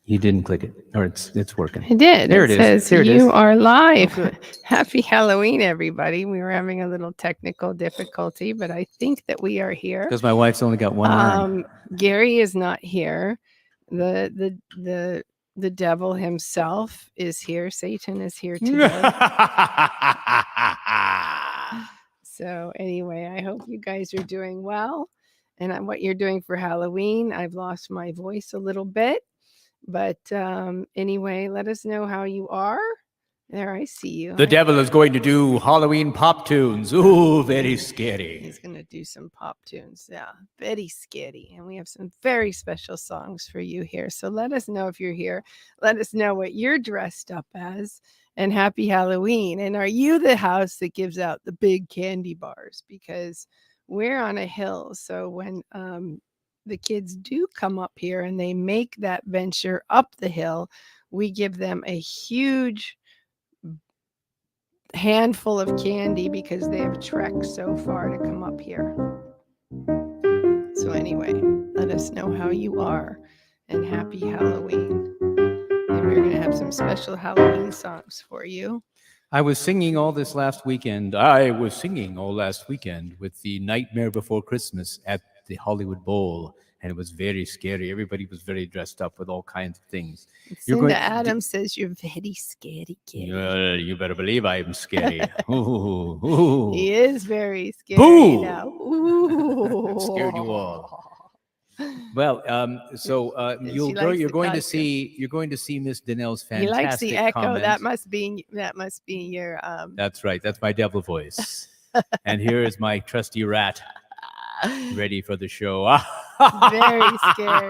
You didn't click it, or it's working. I did. There It it is. says There it is. you are live. Oh, good. Happy Halloween, everybody. We were having a little technical difficulty, but I think that we are here. Because my wife's only got one arm. Gary is not here. The devil himself is here. Satan is here today. So anyway, I hope you guys are doing well, and what you're doing for Halloween. I've lost my voice a little bit. But anyway, let us know how you are. There, I see you. The devil is going to do Halloween pop tunes. Ooh, very scary. He's going to do some pop tunes. Yeah, very scary. And we have some very special songs for you here. So let us know if you're here. Let us know what you're dressed up as. And happy Halloween. And are you the house that gives out the big candy bars? Because we're on a hill. So when the kids do come up here and they make that venture up the hill, we give them a huge handful of candy because they have trekked so far to come up here. So anyway, let us know how you are, and happy Halloween. And we're going to have some special Halloween songs for you. I was singing all last weekend with the Nightmare Before Christmas at the Hollywood Bowl, and it was very scary. Everybody was very dressed up with all kinds of things. Cinda Adams says you're very scary, kid. You better believe I am scary. Ooh, ooh. He is very scary. Boo! Now. Ooh. Scared you all. Well, you're going to see Miss Danelle's fantastic. He likes the echo. Comments. That must be your. That's right. That's my devil voice. And here is my trusty rat, ready for the show. Very scary.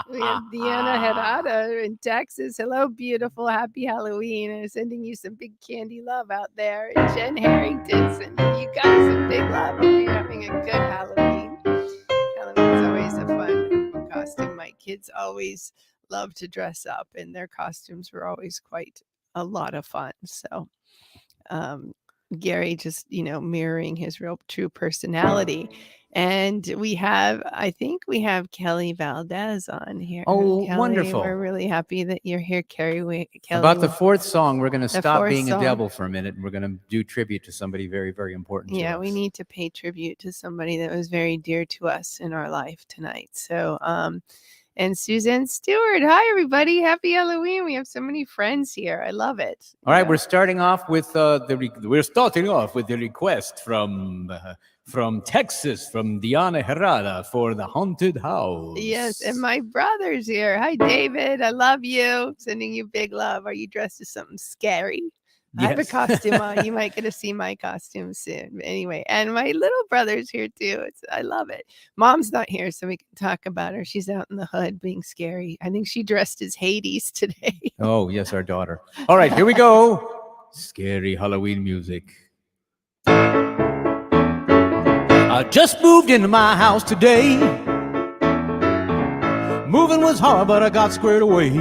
We have Deanna Herrera in Texas. Hello, beautiful. Happy Halloween. And sending you some big candy love out there. And Jen Harrington sending you guys some big love. Hope you're having a good Halloween. Halloween's always a fun costume. My kids always love to dress up, and their costumes were always quite a lot of fun. So Gary just, mirroring his real true personality. And I think we have Kelly Valdez on here. Oh, Kelly, wonderful. We're really happy that you're here, Kelly. About the fourth song, we're going to stop being a devil for a minute, and we're going to do tribute to somebody very, very important to us. We need to pay tribute to somebody that was very dear to us in our life tonight. So, and Suzanne Stewart. Hi, everybody. Happy Halloween. We have so many friends here. I love it. All right, we're starting off with the request from Texas, from Diana Herrera for The Haunted House. Yes, and my brother's here. Hi, David. I love you. Sending you big love. Are you dressed as something scary? Yes. I have a costume on. You might get to see my costume soon. Anyway, and my little brother's here too. I love it. Mom's not here, so we can talk about her. She's out in the hood being scary. I think she dressed as Hades today. Oh, yes, our daughter. All right, here we go. Scary Halloween music. I just moved into my house today. Moving was hard, but I got squared away.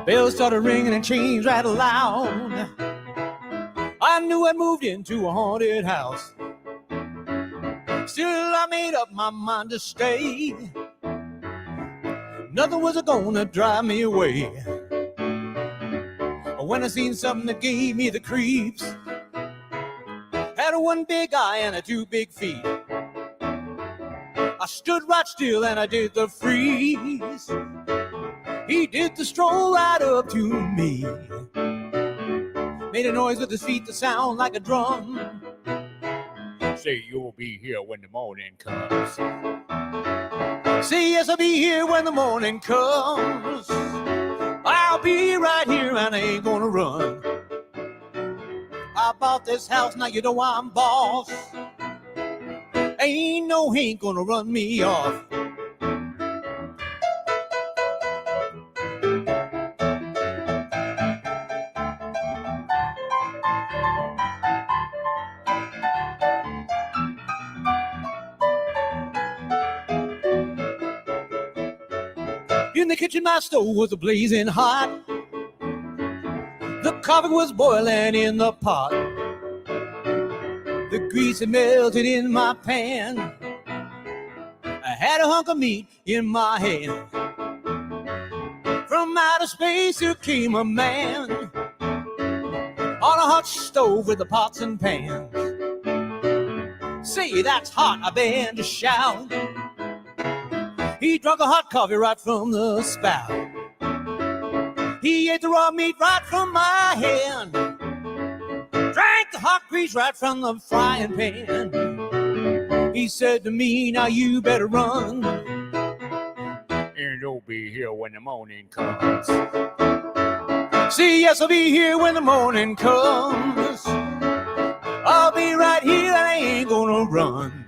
Bells started ringing and chains rattled loud. I knew I'd moved into a haunted house. Still, I made up my mind to stay. Nothing was gonna drive me away. When I seen something that gave me the creeps, had a one big eye and a two big feet. I stood right still and I did the freeze. He did the stroll right up to me. Made a noise with his feet that sound like a drum. Say you'll be here when the morning comes. Say yes, I'll be here when the morning comes. I'll be right here and I ain't gonna run. I bought this house, now you know I'm boss. Ain't no ain't gonna run me off. In the kitchen, my stove was blazing hot. The coffee was boiling in the pot. The grease had melted in my pan. I had a hunk of meat in my hand. outer space there came a man on a hot stove with the pots and pans. Say, that's hot, I began to shout. He drank a hot coffee right from the spout. He ate the raw meat right from my hand. Drank the hot grease right from the frying pan. He said to me, now you better run, and you'll be here when the morning comes. See, yes, I'll be here when the morning comes. I'll be right here, I ain't gonna run.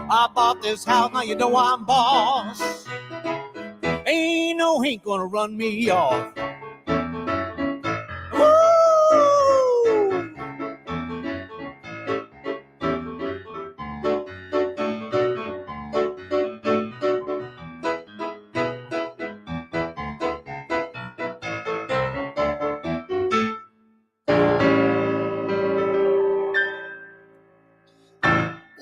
I bought this house, now you know I'm boss. Ain't no ain't gonna run me off. Woo!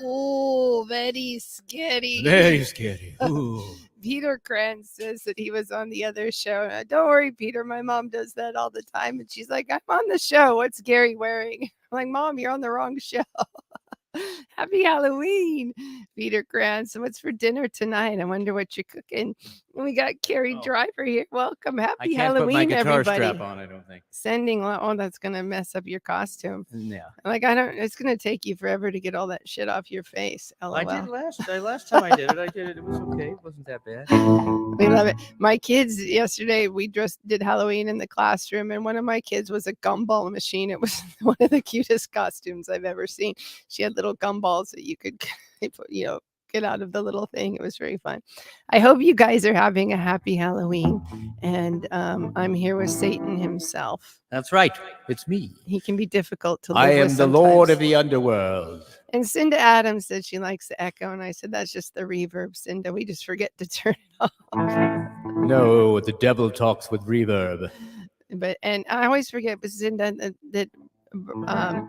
Oh, very scary. Very scary. Ooh. Peter Krantz says that he was on the other show. Don't worry, Peter. My mom does that all the time. And she's like, I'm on the show. What's Gary wearing? I'm like, Mom, you're on the wrong show. Happy Halloween, Peter Krantz. What's for dinner tonight? I wonder what you're cooking. We got Carrie Driver here. Welcome. Happy Halloween, put my guitar everybody. strap on, I don't think. That's going to mess up your costume. Yeah. Like, it's going to take you forever to get all that shit off your face. LOL. I did last time I did it. It was okay. It wasn't that bad. We love it. My kids yesterday, we just did Halloween in the classroom, and one of my kids was a gumball machine. It was one of the cutest costumes I've ever seen. She had little gumballs that you could, get out of the little thing. It was very fun. I hope you guys are having a happy Halloween, and I'm here with Satan himself. That's right. It's me. He can be difficult to live I with am the Lord sometimes. of the underworld. And Cinda Adams said she likes the echo, and I said that's just the reverb, Cinda. We just forget to turn it off. No, the devil talks with reverb. And I always forget, but Cinda, that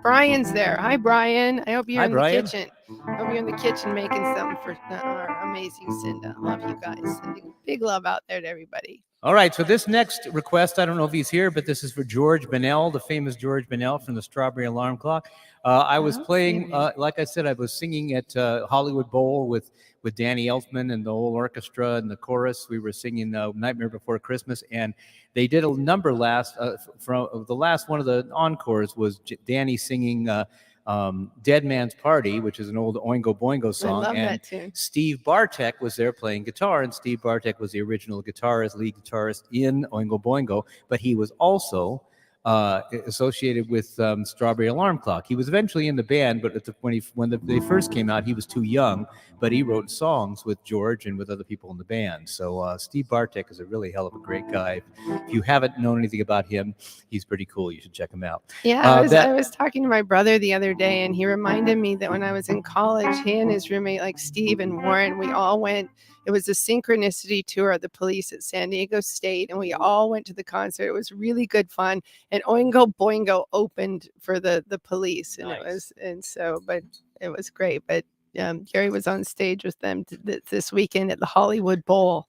Brian's there. Hi, Brian. I hope you're in Brian. the kitchen. I hope you're in the kitchen making something for our amazing Cinda. Love you guys. Sending big love out there to everybody. All right, so this next request, I don't know if he's here, but this is for George Danelle, the famous George Danelle from the Strawberry Alarm Clock. I was playing, like I said, I was singing at Hollywood Bowl with Danny Elfman and the whole orchestra and the chorus. We were singing Nightmare Before Christmas, and they did a number from the last one of the encores was Danny singing Dead Man's Party, which is an old Oingo Boingo song. I love and that tune. Steve Bartek was there playing guitar, and Steve Bartek was the original lead guitarist in Oingo Boingo, but he was also associated with Strawberry Alarm Clock. He was eventually in the band, but when they first came out, he was too young, but he wrote songs with George and with other people in the band. So Steve Bartek is a really hell of a great guy. If you haven't known anything about him, he's pretty cool. You should check him out. Yeah, I was talking to my brother the other day, and he reminded me that when I was in college, he and his roommate, like Steve and Warren, we all went. It was a synchronicity tour of the Police at San Diego State, and we all went to the concert. It was really good fun. And Oingo Boingo opened for the Police, and Nice. it was great. But Gary was on stage with them this weekend at the Hollywood Bowl.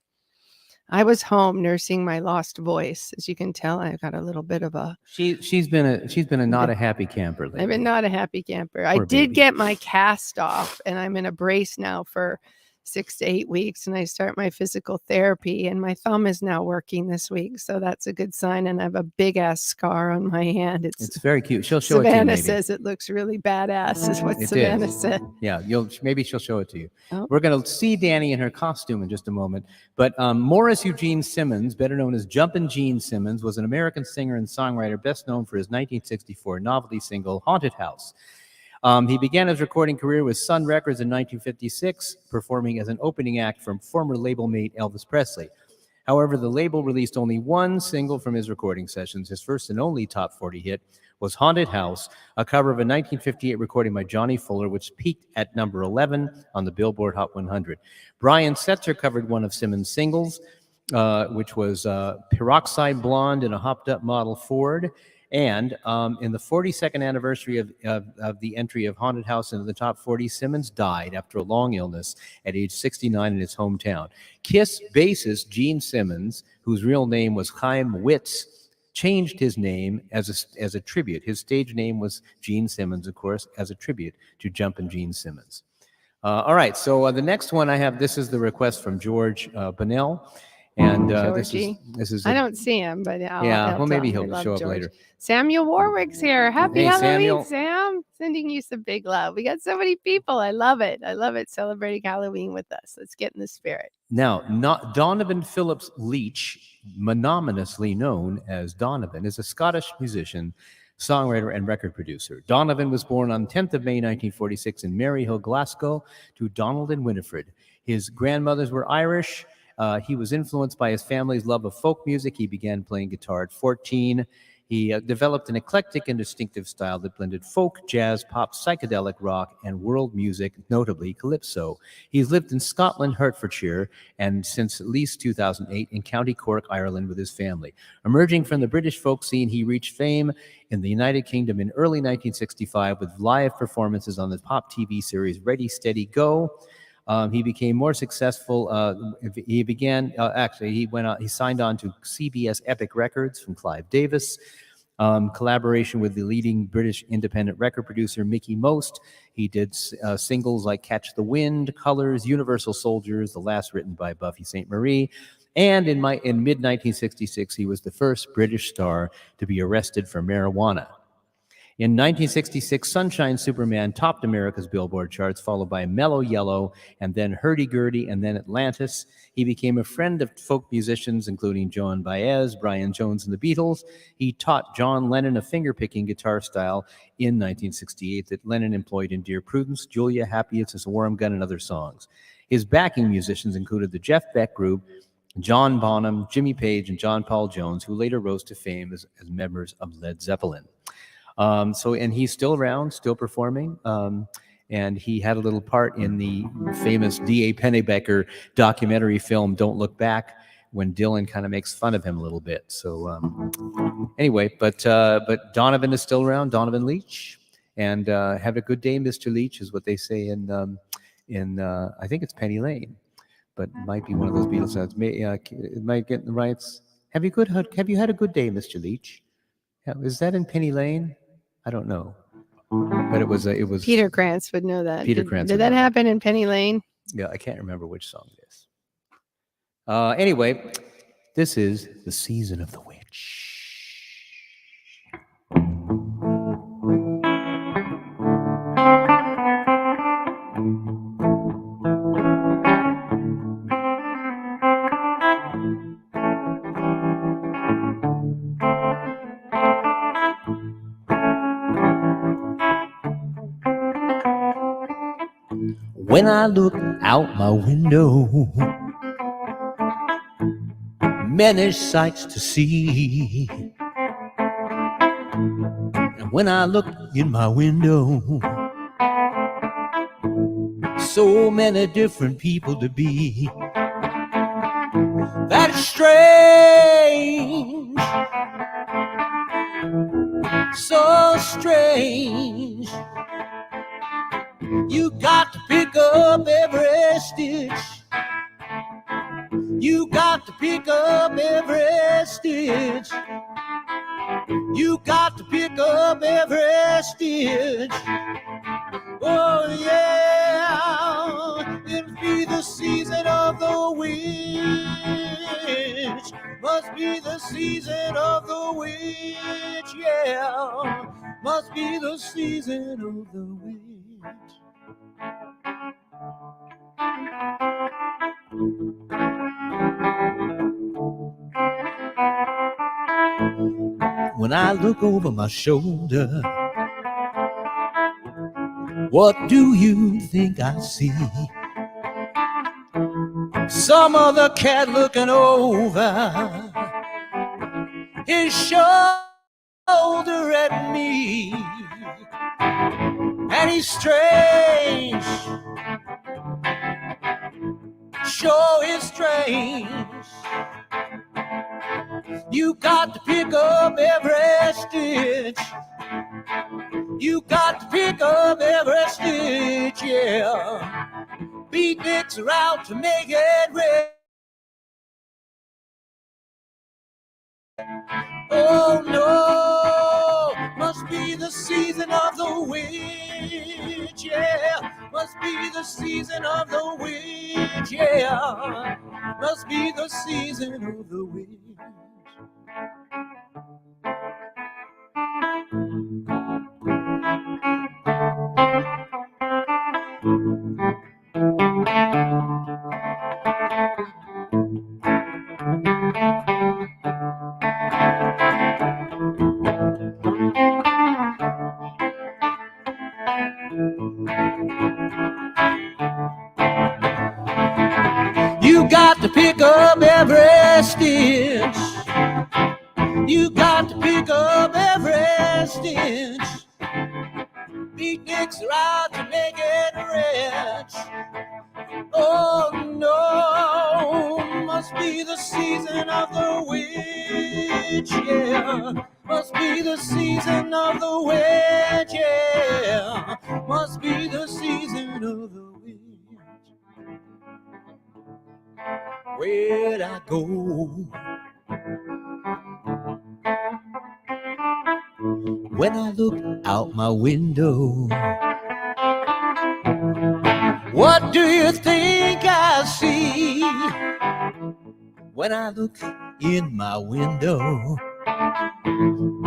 I was home nursing my lost voice. As you can tell, I got a little bit of a. She's been a not a happy camper lately. I've been not a happy camper. Poor I did baby. get my cast off, and I'm in a brace now for 6 to 8 weeks, and I start my physical therapy, and my thumb is now working this week, so that's a good sign. And I have a big ass scar on my hand. It's very cute. She'll show it to you. Savannah Maybe. says it looks really badass, is what It Savannah is. said. Yeah, maybe she'll show it to you. Oh. We're going to see Danny in her costume in just a moment. But Morris Eugene Simmons, better known as Jumpin' Gene Simmons, was an American singer and songwriter best known for his 1964 novelty single, Haunted House. He began his recording career with Sun Records in 1956, performing as an opening act from former label mate Elvis Presley. However, the label released only one single from his recording sessions. His first and only top 40 hit was Haunted House, a cover of a 1958 recording by Johnny Fuller, which peaked at number 11 on the Billboard Hot 100. Brian Setzer covered one of Simmons' singles, which was Peroxide Blonde in a hopped-up model Ford. And in the 42nd anniversary of the entry of Haunted House into the top 40, Simmons died after a long illness at age 69 in his hometown. Kiss bassist Gene Simmons, whose real name was Chaim Witz, changed his name as a tribute. His stage name was Gene Simmons, of course, as a tribute to Jumpin' Gene Simmons. All right, so the next one I have, this is the request from George Bonnell. And this is I don't see him, but well, maybe he'll show up George. later. Samuel Warwick's here. Happy Hey, Halloween, Samuel. Sam. Sending you some big love. We got so many people. I love it. I love it celebrating Halloween with us. Let's get in the spirit. Now, Donovan Phillips Leach, mononymously known as Donovan, is a Scottish musician, songwriter, and record producer. Donovan was born on 10th of May, 1946 in Maryhill, Glasgow, to Donald and Winifred. His grandmothers were Irish. He was influenced by his family's love of folk music. He began playing guitar at 14. He developed an eclectic and distinctive style that blended folk, jazz, pop, psychedelic rock, and world music, notably calypso. He's lived in Scotland, Hertfordshire, and since at least 2008 in County Cork, Ireland, with his family. Emerging from the British folk scene, he reached fame in the United Kingdom in early 1965 with live performances on the pop TV series Ready, Steady, Go. He became more successful. He signed on to CBS Epic Records from Clive Davis. Collaboration with the leading British independent record producer Mickey Most. He did singles like Catch the Wind, Colors, Universal Soldiers, the last written by Buffy St. Marie. And in mid-1966, he was the first British star to be arrested for marijuana. In 1966, Sunshine Superman topped America's Billboard charts, followed by Mellow Yellow, and then Hurdy-Gurdy, and then Atlantis. He became a friend of folk musicians, including Joan Baez, Brian Jones, and the Beatles. He taught John Lennon a finger-picking guitar style in 1968 that Lennon employed in Dear Prudence, Julia, Happy It's a Warm Gun, and other songs. His backing musicians included the Jeff Beck Group, John Bonham, Jimmy Page, and John Paul Jones, who later rose to fame as members of Led Zeppelin. And he's still around, still performing. And he had a little part in the famous D.A. Pennebaker documentary film, Don't Look Back, when Dylan kind of makes fun of him a little bit. So anyway, but Donovan is still around, Donovan Leach. And have a good day, Mr. Leach, is what they say in I think it's Penny Lane, but it might be one of those Beatles songs. It might get the rights. Have you had a good day, Mr. Leach? Is that in Penny Lane? I don't know, but it was Peter Krantz would know that. Peter Krantz. Did that happen in Penny Lane? Yeah, I can't remember which song it is. Anyway, this is The Season of the Witch. When I look out my window, many sights to see. And when I look in my window, so many different people to be. That's strange, so strange. You got to pick up every stitch. You got to pick up every stitch. You got to pick up every stitch. Oh yeah, it'll be the season of the witch. Must be the season of the witch, yeah. Must be the season of the witch. When I look over my shoulder, what do you think I see? Some other cat looking over his shoulder at me. And he's strange, sure is strange. You got to pick up every stitch. You got to pick up every stitch, yeah. Beatniks are out to make it red. Oh no, must be the season of the witch, yeah. Must be the season of the witch, yeah. Must be the season of the witch. You got to pick up every stitch. You got to pick up every stitch. Beatniks are out to make it rich. Oh no, must be the season of the witch, yeah. Must be the season of the witch, yeah. Must be the season of the witch. Where'd I go? When I look out my window, what do you think I see? When I look in my window,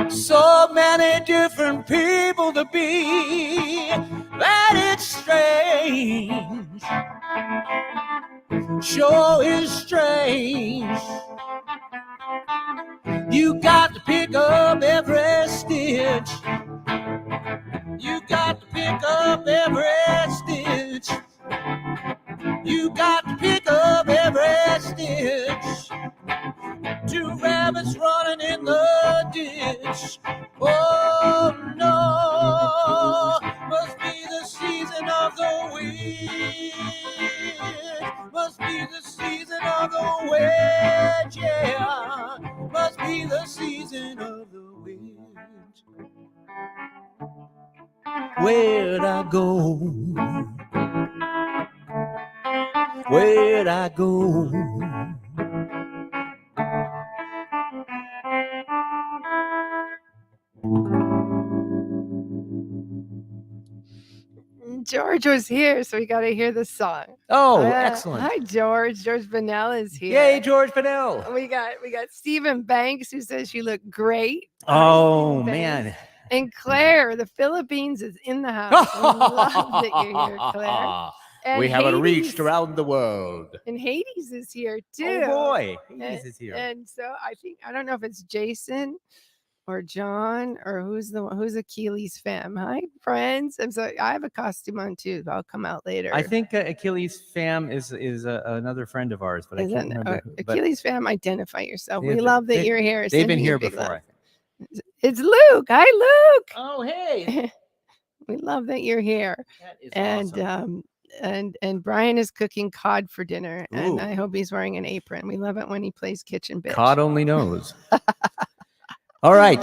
so many different people to be, that it's strange, sure is strange. You got to pick up every stitch. You got to pick up every stitch. You got to pick up every stitch. Two rabbits running in the ditch. Oh no, must be the season of the witch. Must be the season of the witch, yeah. Must be the season of the witch. Where'd I go? Where'd I go? George was here, so we got to hear the song. Oh, excellent. Hi, George. George Vanella is here. Yay, George Danelle. We got Stephen Banks, who says you look great. Oh, Hi, man. And Claire, the Philippines is in the house. We love that you're here, Claire. And we haven't Hades- reached around the world. And Hades is here too. Oh boy, Hades is here. And so I don't know if it's Jason or John or who's Achilles fam. Hi, friends. I'm sorry, I have a costume on too. I'll come out later. I think Achilles fam is another friend of ours, but I can't remember. Achilles fam, identify yourself. Yeah, We love that you're here. They've been Sending you here big before. love. It's Luke. Hi, Luke. Oh, hey. We love that you're here. That is awesome. And Brian is cooking cod for dinner, and I hope he's wearing an apron. We love it when he plays kitchen bitch. Cod only knows. All right.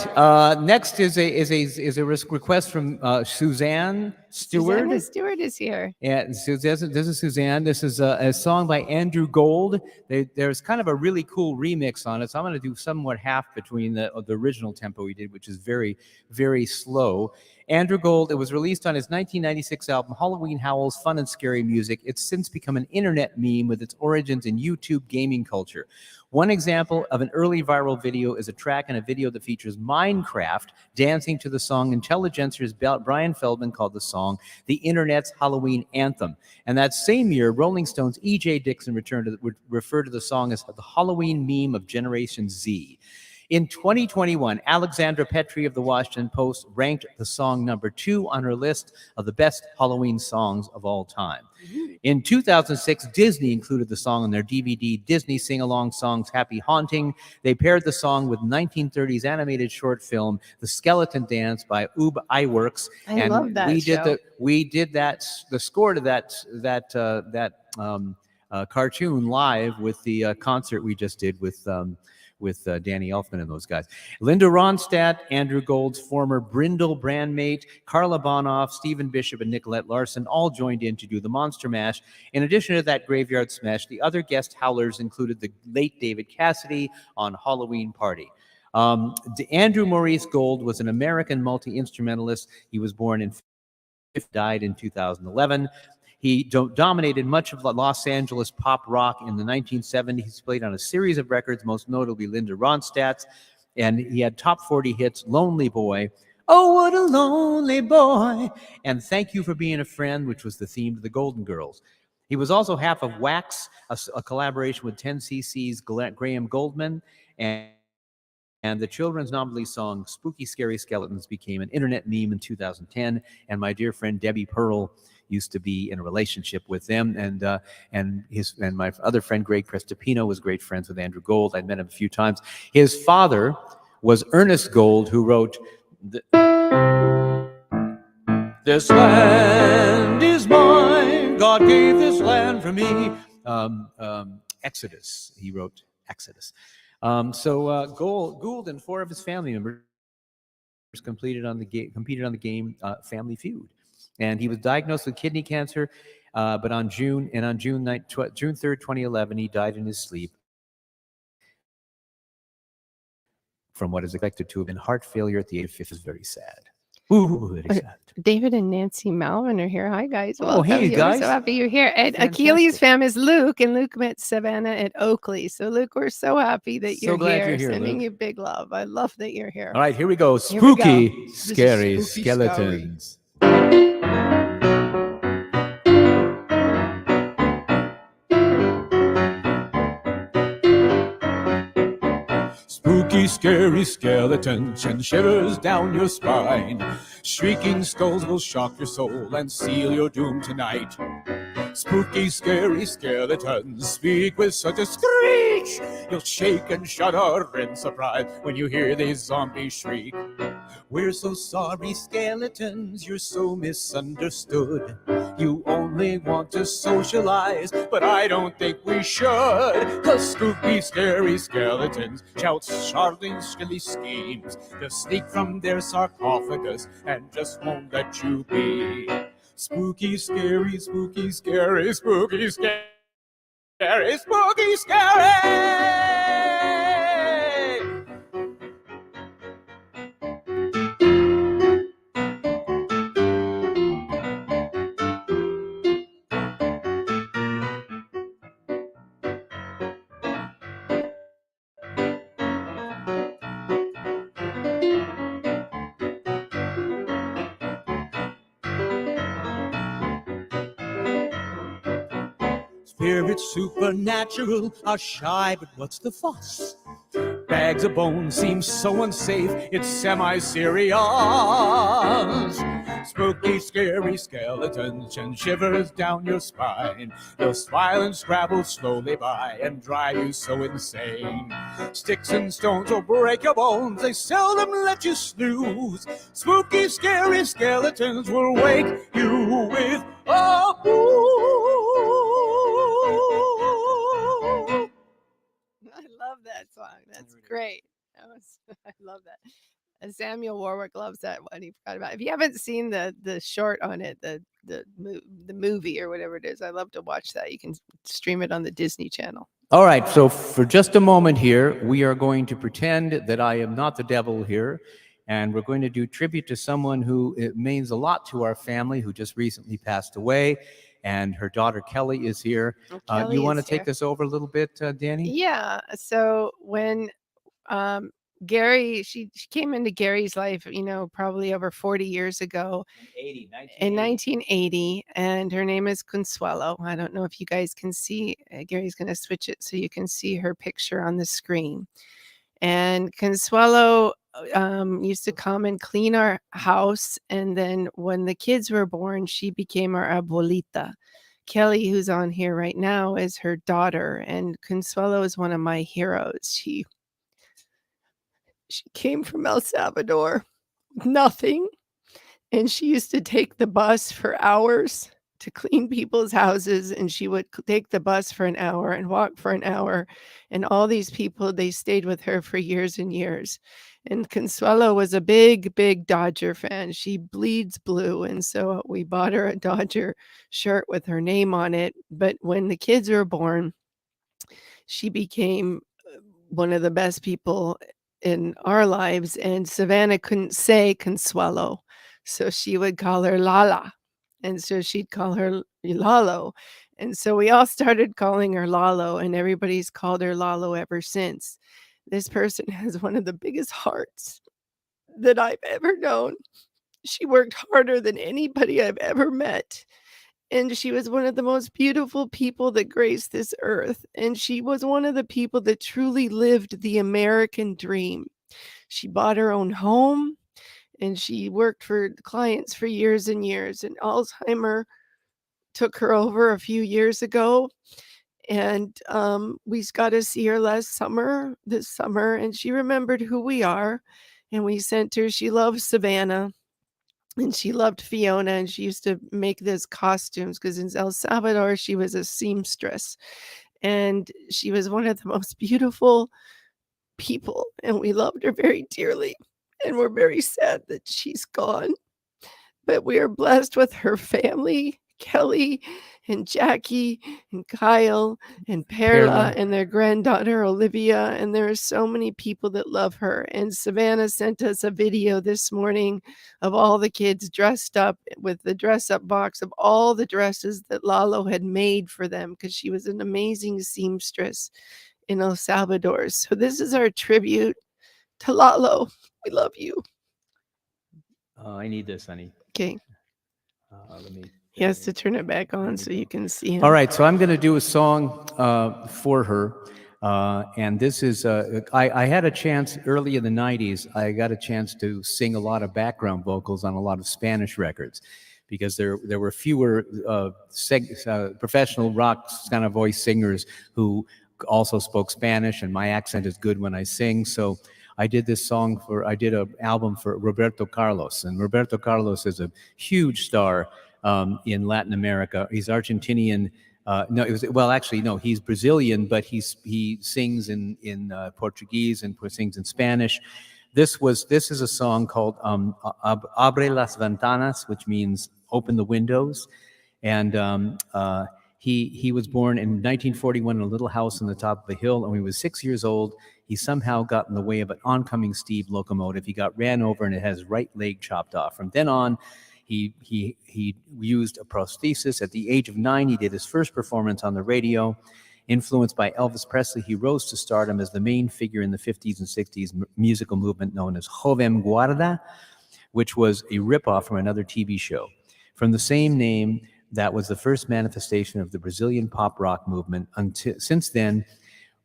Next is a request from Suzanne Stewart. Susanna Stewart is here. Yeah, this is Suzanne. This is a song by Andrew Gold. There's kind of a really cool remix on it, so I'm going to do somewhat half between the original tempo we did, which is very, very slow. Andrew Gold, it was released on his 1996 album, Halloween Howls, Fun and Scary Music. It's since become an internet meme with its origins in YouTube gaming culture. One example of an early viral video is a track in a video that features Minecraft dancing to the song Intelligencer's Brian Feldman called the song the Internet's Halloween Anthem. And that same year, Rolling Stone's E.J. Dixon would refer to the song as the Halloween meme of Generation Z. In 2021, Alexandra Petrie of the Washington Post ranked the song number 2 on her list of the best Halloween songs of all time. In 2006, Disney included the song on their DVD Disney Sing-Along Songs Happy Haunting. They paired the song with 1930s animated short film The Skeleton Dance by Ub Iwerks. I love that We did the score to that cartoon live with the concert we just did with Danny Elfman and those guys. Linda Ronstadt, Andrew Gold's former Brindle bandmate, Carla Bonoff, Stephen Bishop, and Nicolette Larson all joined in to do the Monster Mash. In addition to that Graveyard Smash, the other guest howlers included the late David Cassidy on Halloween Party. Andrew Maurice Gold was an American multi-instrumentalist. He was born in died in 2011. He dominated much of Los Angeles pop rock in the 1970s. He's played on a series of records, most notably Linda Ronstadt's, and he had top 40 hits, Lonely Boy, Oh, What a Lonely Boy, and Thank You for Being a Friend, which was the theme to the Golden Girls. He was also half of Wax, a collaboration with 10cc's Graham Goldman, and the children's novelty song Spooky Scary Skeletons became an internet meme in 2010. And my dear friend Debbie Pearl used to be in a relationship with them. And my other friend Greg Prestopino was great friends with Andrew Gold. I'd met him a few times. His father was Ernest Gold, who wrote, "This land is mine, God gave this land for me." Exodus, he wrote Exodus. Gould and 4 of his family members competed on the game Family Feud, and he was diagnosed with kidney cancer. But on June 3rd, 2011, he died in his sleep from what is expected to have been heart failure at the age of 50. Is very sad. Ooh, very sad. David and Nancy Malvin are here. Hi, guys. Oh, hey, We're guys. so happy you're here. And Fantastic. Achilles' fam is Luke, and Luke met Savannah at Oakley. So, Luke, we're so happy that So you're glad here. you're here, Sending Luke. you big love. I love that you're here. All right, here we go. Here we go. Spooky, This is scary spooky skeletons. Spooky, scary skeletons send shivers down your spine. Shrieking skulls will shock your soul and seal your doom tonight. Spooky, scary skeletons speak with such a screech. You'll shake and shudder in surprise when you hear these zombies shriek. We're so sorry, skeletons, you're so misunderstood. You only want to socialize, but I don't think we should. 'Cause spooky, scary skeletons shout startling, silly schemes to sneak from their sarcophagus and just won't let you be. Spooky, scary, spooky, scary, spooky, scary, spooky, scary! Spirits supernatural are shy, but what's the fuss? Bags of bones seem so unsafe, it's semi-serious. Spooky, scary skeletons send shivers down your spine. They'll smile and scrabble slowly by and drive you so insane. Sticks and stones will break your bones, they seldom let you snooze. Spooky, scary skeletons will wake you with a boo. I love that song. That's great. I love that. And Samuel Warwick loves that one. He forgot about it. If you haven't seen the short on it, the movie or whatever it is, I love to watch that. You can stream it on the Disney Channel. All right, so for just a moment here, we are going to pretend that I am not the devil here, and we're going to do tribute to someone who means a lot to our family, who just recently passed away, and her daughter Kelly is here. You want to take this over a little bit, Danny? Yeah. So when Gary, she came into Gary's life, probably over 40 years ago. In 1980, and her name is Consuelo. I don't know if you guys can see. Gary's going to switch it so you can see her picture on the screen. And Consuelo used to come and clean our house, and then when the kids were born, she became our abuelita. Kelly, who's on here right now, is her daughter, and Consuelo is one of my heroes. She came from El Salvador with nothing, and she used to take the bus for hours to clean people's houses, and she would take the bus for an hour and walk for an hour. And all these people, they stayed with her for years and years. And Consuelo was a big, big Dodger fan. She bleeds blue. And so we bought her a Dodger shirt with her name on it. But when the kids were born, she became one of the best people in our lives. And Savannah couldn't say Consuelo, so she would call her Lala. And so she'd call her Lalo. And so we all started calling her Lalo, and everybody's called her Lalo ever since. This person has one of the biggest hearts that I've ever known. She worked harder than anybody I've ever met. And she was one of the most beautiful people that graced this earth. And she was one of the people that truly lived the American dream. She bought her own home, and she worked for clients for years and years. And Alzheimer took her over a few years ago. And we got to see her this summer, and she remembered who we are. And we sent her, she loves Savannah. And she loved Fiona, and she used to make those costumes because in El Salvador, she was a seamstress. And she was one of the most beautiful people, and we loved her very dearly. And we're very sad that she's gone. But we are blessed with her family, Kelly and Jackie and Kyle and Perla and their granddaughter Olivia. And there are so many people that love her. And Savannah sent us a video this morning of all the kids dressed up with the dress up box of all the dresses that Lalo had made for them, because she was an amazing seamstress in El Salvador. So this is our tribute to Lalo. We love you. I need this, honey. Okay. Let me. He has to turn it back on so you can see him. All right, so I'm going to do a song for her. And this is, I had a chance early in the 90s, I got a chance to sing a lot of background vocals on a lot of Spanish records, because there were fewer professional rock kind of voice singers who also spoke Spanish, and my accent is good when I sing. So I did an album for Roberto Carlos, and Roberto Carlos is a huge star in Latin America. He's Argentinian. He's Brazilian, but he sings in Portuguese and sings in Spanish. This is a song called Abre las Ventanas, which means open the windows. And he was born in 1941 in a little house on the top of a hill. And when he was 6 years old, he somehow got in the way of an oncoming steam locomotive. He got ran over, and it had his right leg chopped off. From then on, he used a prosthesis. At the age of 9, he did his first performance on the radio. Influenced by Elvis Presley, he rose to stardom as the main figure in the 50s and 60s musical movement known as Jovem Guarda, which was a ripoff from another TV show. From the same name, that was the first manifestation of the Brazilian pop rock movement. Since then,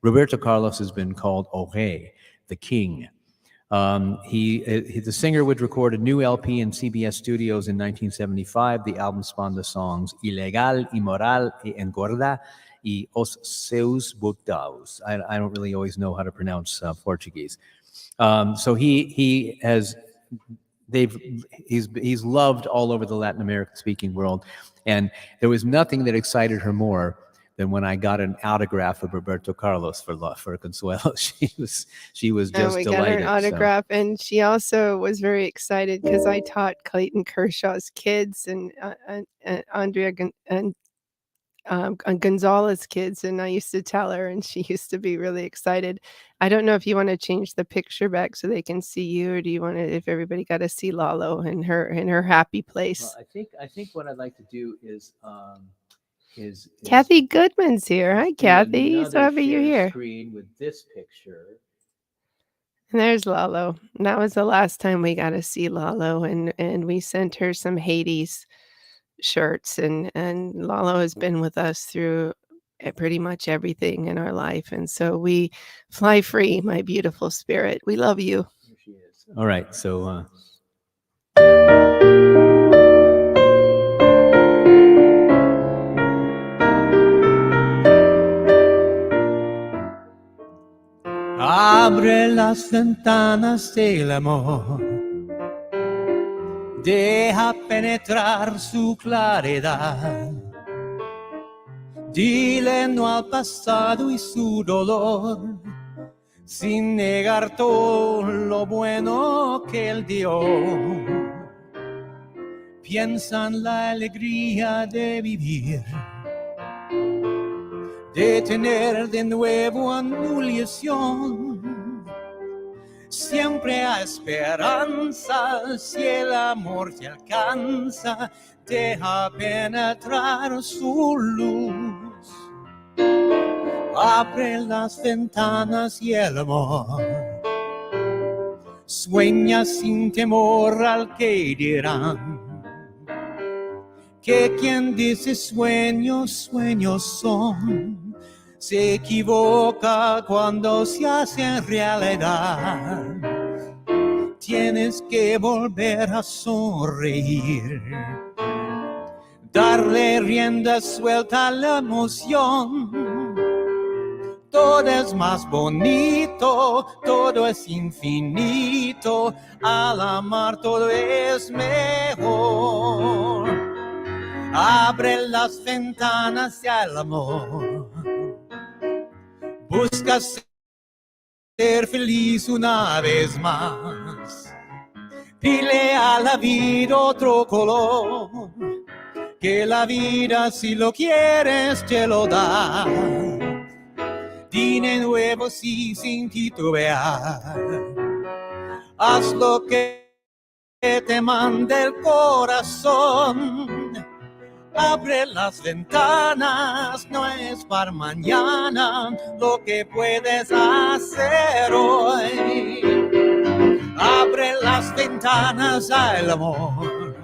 Roberto Carlos has been called O Rei, the king. The singer would record a new LP in CBS Studios in 1975. The album spawned the songs Ilegal, Imoral, e Engorda, y Os Seus Botaus. I don't really always know how to pronounce Portuguese. So he's loved all over the Latin American speaking world. And there was nothing that excited her more than when I got an autograph of Roberto Carlos for Consuelo. She was just we delighted. got her an autograph, and she also was very excited because I taught Clayton Kershaw's kids and Andrea and Gonzalez kids, and I used to tell her, and she used to be really excited. I don't know if you want to change the picture back so they can see you, or do you want to, if everybody got to see Lalo in her happy place? Well, I think what I'd like to do is Kathy Goodman's here. Hi, Kathy. So happy you're here. Screen with this picture. And there's Lalo. And that was the last time we got to see Lalo, and we sent her some Hades shirts, and Lalo has been with us through pretty much everything in our life, and so we fly free, my beautiful spirit. We love you. Here she is. All right, so Abre las ventanas del amor, deja penetrar su claridad. Dile no al pasado y su dolor, sin negar todo lo bueno que él dio. Piensa en la alegría de vivir, de tener de nuevo anuliación. Siempre hay esperanza si el amor te alcanza, deja penetrar su luz. Abre las ventanas y el amor sueña sin temor al que dirán. Que quien dice sueños, sueños son, se equivoca cuando se hace realidad. Tienes que volver a sonreír, darle rienda suelta a la emoción. Todo es más bonito, todo es infinito, al amar todo es mejor. Abre las ventanas al amor, busca ser feliz una vez más. Dile a la vida otro color, que la vida si lo quieres te lo da. Di de nuevo sí sin titubear, haz lo que te mande el corazón. Abre las ventanas, no es para mañana lo que puedes hacer hoy. Abre las ventanas al amor,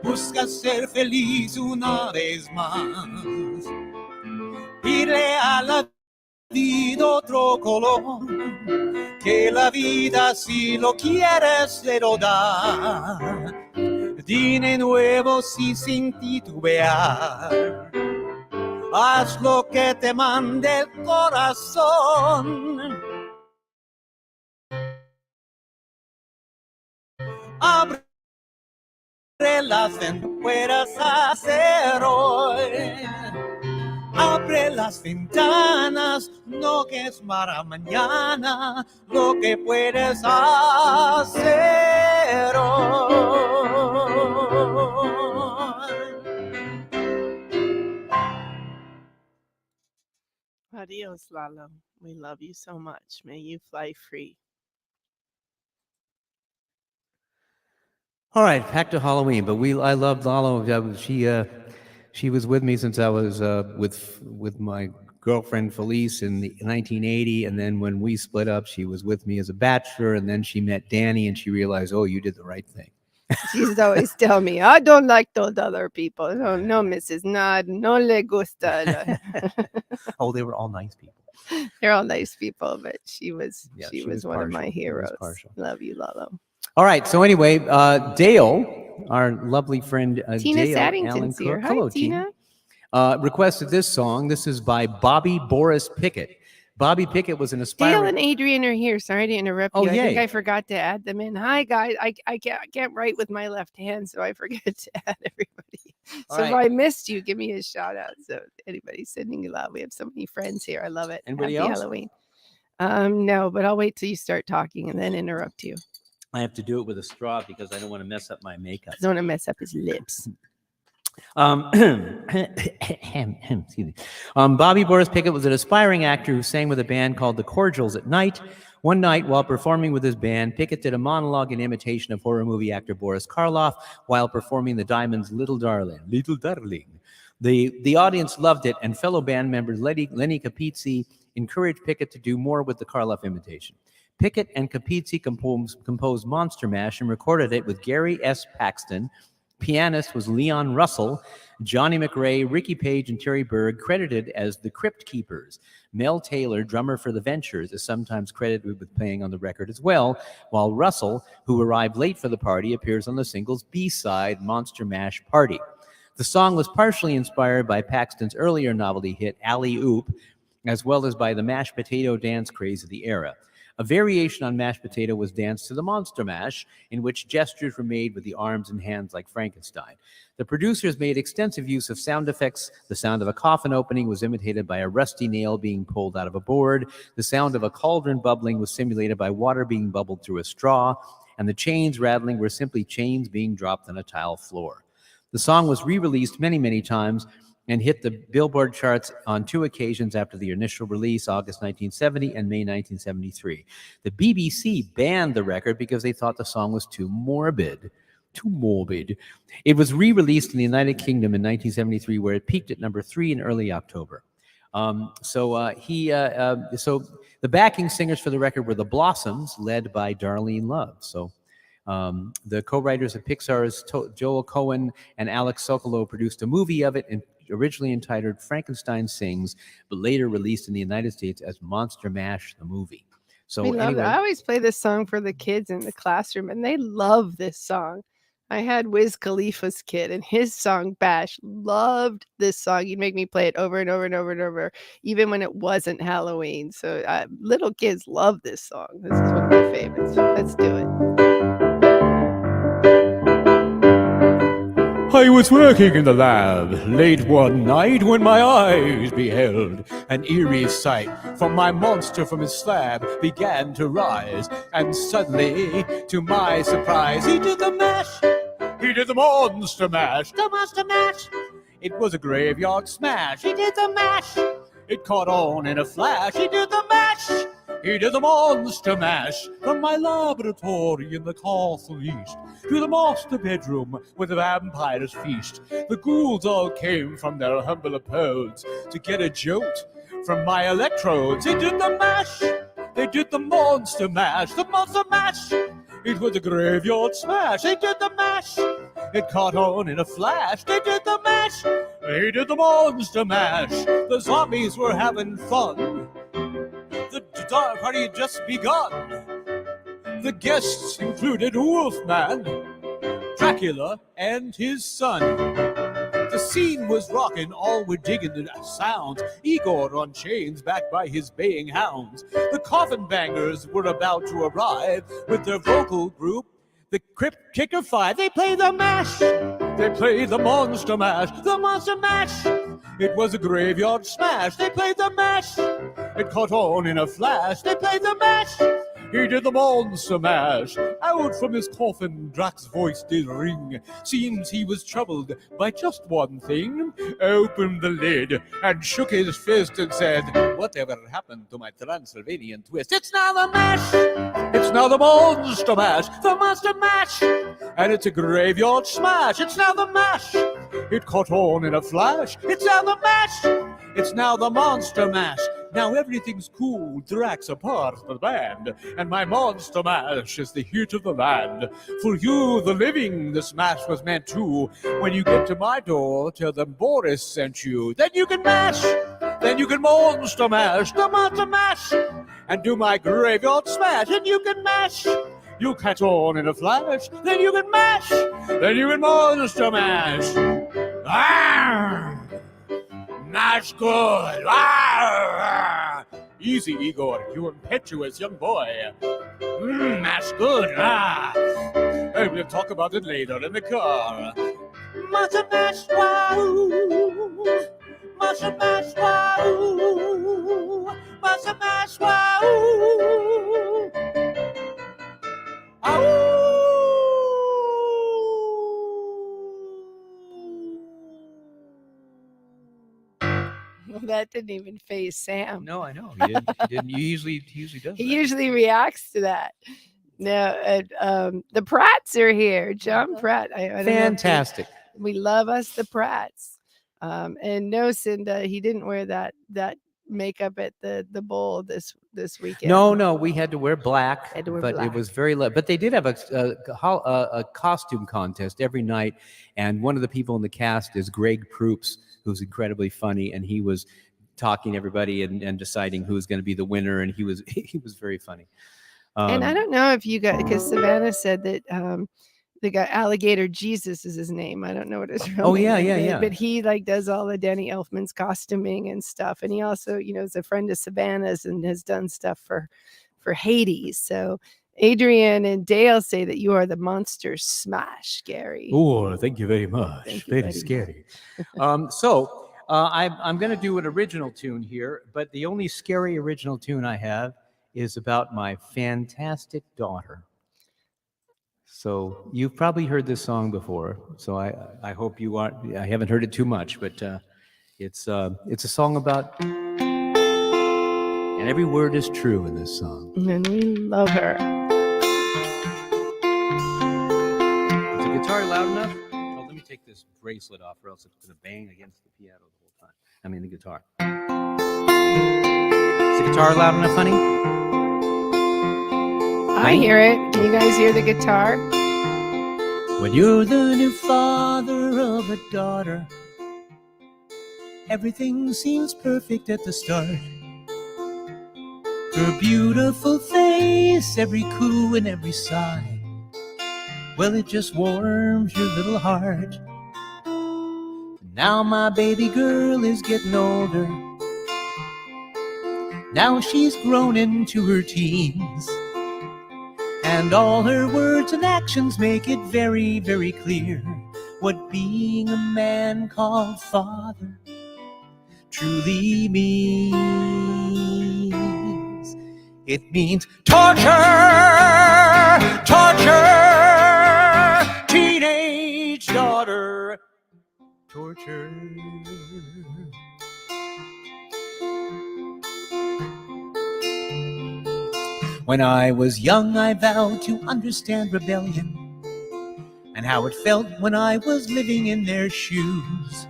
busca ser feliz una vez más. Dile a la vida otro color, que la vida si lo quieres te lo da. Di de nuevo sí sin titubear, haz lo que te mande el corazón. Abre las ventanas, puedas hacer hoy. Abre las ventanas, no que es para mañana lo que puedes hacer hoy. Adios, Lalo. We love you so much. May you fly free. All right, back to Halloween. But I loved Lalo. She was with me since I was with my girlfriend Felice in 1980, and then when we split up, she was with me as a bachelor, and then she met Danny, and she realized, oh, you did the right thing. She's always telling me, I don't like those other people. No, no, Mrs. Nod, no le gusta. Oh, they were all nice people. They're all nice people, but she was she was one of my partial. She was heroes. partial. Love you, Lalo. All right, so anyway, Dale, our lovely friend Tina Dale Saddington's Allen here. Cook. Hi, Hello, Tina. Requested this song. This is by Bobby Boris Pickett. Bobby Pickett was an Dale aspiring... and Adrian are here. Sorry to interrupt you. Oh, I think yay. I forgot to add them in. Hi, guys. I can't write with my left hand, so I forget to add everybody. All So right. if I missed you, give me a shout out. So anybody sending you love. We have so many friends here. I love it. Anybody Happy else? Halloween. No, but I'll wait till you start talking and then interrupt you. I have to do it with a straw because I don't want to mess up my makeup. I don't want to mess up his lips. Excuse me. Bobby Boris Pickett was an aspiring actor who sang with a band called the Cordials at night. One night, while performing with his band, Pickett did a monologue in imitation of horror movie actor Boris Karloff while performing the Diamonds' Little Darling. Little Darling. The audience loved it, and fellow band member Lenny Capizzi encouraged Pickett to do more with the Karloff imitation. Pickett and Capizzi composed Monster Mash and recorded it with Gary S. Paxton. Pianist was Leon Russell. Johnny McRae, Ricky Page, and Terry Berg credited as the Crypt Keepers. Mel Taylor, drummer for The Ventures, is sometimes credited with playing on the record as well, while Russell, who arrived late for the party, appears on the single's B-side, Monster Mash Party. The song was partially inspired by Paxton's earlier novelty hit, Alley Oop, as well as by the mashed potato dance craze of the era. A variation on mashed potato was danced to the Monster Mash, in which gestures were made with the arms and hands like Frankenstein. The producers made extensive use of sound effects. The sound of a coffin opening was imitated by a rusty nail being pulled out of a board. The sound of a cauldron bubbling was simulated by water being bubbled through a straw. And the chains rattling were simply chains being dropped on a tile floor. The song was re-released many, many times and hit the Billboard charts on 2 occasions after the initial release, August 1970 and May 1973. The BBC banned the record because they thought the song was too morbid. Too morbid. It was re-released in the United Kingdom in 1973, where it peaked at number 3 in early October. So the backing singers for the record were the Blossoms, led by Darlene Love. So the co-writers of Pixar's Joel Cohen and Alex Sokolow produced a movie of it, originally entitled Frankenstein Sings, but later released in the United States as Monster Mash, the movie. So We love anyway, it. I always play this song for the kids in the classroom, and they love this song. I had Wiz Khalifa's kid, and his song Bash loved this song. He'd make me play it over and over and over and over, even when it wasn't Halloween. So little kids love this song. This is one of my favorites. Let's do it. I was working in the lab late one night when my eyes beheld an eerie sight. For my monster from his slab began to rise, and suddenly, to my surprise, he did the mash. He did the monster mash. The monster mash. It was a graveyard smash. He did the mash. It caught on in a flash. He did the mash. He did the monster mash. From my laboratory in the castle east to the master bedroom where the vampires feast. The ghouls all came from their humble abodes to get a jolt from my electrodes. They did the mash. They did the monster mash. The monster mash. It was a graveyard smash. They did the mash. It caught on in a flash. They did the mash. They did the monster mash. The zombies were having fun. The dark party had just begun. The guests included Wolfman, Dracula, and his son. The scene was rocking, all were digging the sounds. Igor on chains, backed by his baying hounds. The coffin bangers were about to arrive with their vocal group, the Crypt Kicker 5. They play the mash. They play the monster mash. The monster mash. It was a graveyard smash. They played the mash. It caught on in a flash. They played the mash. He did the monster mash. Out from his coffin, Drac's voice did ring. Seems he was troubled by just one thing. Opened the lid and shook his fist and said, "Whatever happened to my Transylvanian twist? It's now the mash. It's now the monster mash. The monster mash. And it's a graveyard smash. It's now the mash. It caught on in a flash. It's now the mash. It's now the monster mash. Now everything's cool. Drac's a part of the band, and my monster mash is the hit of the land. For you, the living, the smash was meant to. When you get to my door, tell them Boris sent you. Then you can mash. Then you can monster mash, the monster mash, and do my graveyard smash. And you can mash. You catch on in a flash. Then you can mash. Then you can monster mash. Ah! Mash good. Ah! Easy, Igor, you impetuous young boy. Mash good. Ah! Hey, we'll talk about it later in the car. Monster mash, wow. Monster mash, wow. Monster mash, wow. Ow! Well, that didn't even faze Sam. no, I know. He didn't. He usually does He that. usually reacts to that. No, the Pratts are here. John Pratt. I don't know if Fantastic. we love us the Pratts. And no, Cinda, he didn't wear that makeup at the bowl this weekend. No, we had to wear black, Had to wear but black. it was very late. But they did have a costume contest every night, and one of the people in the cast is Greg Proops, who's incredibly funny, and he was talking to everybody and deciding who was going to be the winner, and he was very funny. And I don't know if you got, because Savannah said that the guy Alligator Jesus is his name. I don't know what his real name is. But he does all the Danny Elfman's costuming and stuff. And he also, is a friend of Savannah's and has done stuff for for Hades. So Adrian and Dale say that you are the monster smash, Gary. Oh, thank you very much. Thank you, Very buddy. scary. I'm going to do an original tune here, but the only scary original tune I have is about my fantastic daughter. So you've probably heard this song before. So I hope you are. I haven't heard it too much, but it's a song about, and every word is true in this song. And we love her. Is the guitar loud enough? Oh, let me take this bracelet off, or else it's going to bang against the piano the whole time. I mean, the guitar. Is the guitar loud enough, honey? I hear it. Can you guys hear the guitar? When you're the new father of a daughter, everything seems perfect at the start. Her beautiful face, every coo and every sigh, well, it just warms your little heart. Now my baby girl is getting older. Now she's grown into her teens, and all her words and actions make it very, very clear what being a man called father truly means. It means torture, torture, teenage daughter, torture. When I was young, I vowed to understand rebellion and how it felt when I was living in their shoes.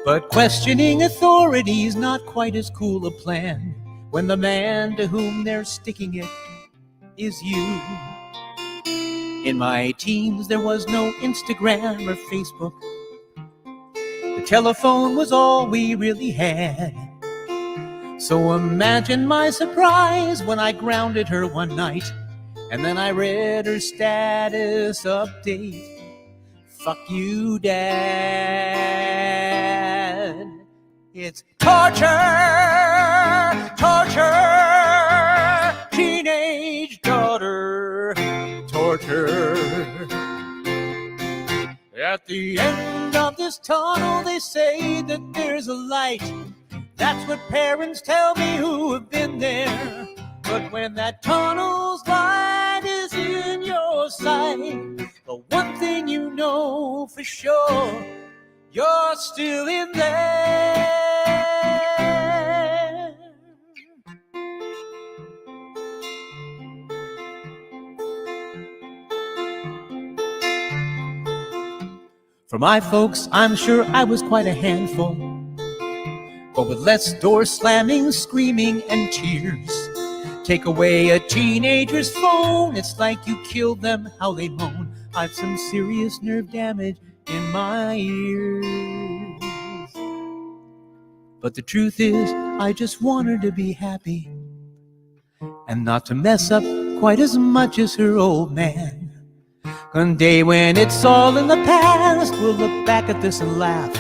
But questioning authority is not quite as cool a plan when the man to whom they're sticking it is you. In my teens, there was no Instagram or Facebook. The telephone was all we really had. So imagine my surprise when I grounded her one night, and then I read her status update. Fuck you, Dad. It's torture, torture, teenage daughter, torture. At the end of this tunnel, they say that there's a light. That's what parents tell me who have been there. But when that tunnel's light is in your sight, the one thing you know for sure, you're still in there. For my folks, I'm sure I was quite a handful, but with less door slamming, screaming, and tears. Take away a teenager's phone, it's like you killed them, how they moan. I've some serious nerve damage in my ears. But the truth is, I just want her to be happy and not to mess up quite as much as her old man. One day when it's all in the past, we'll look back at this and laugh.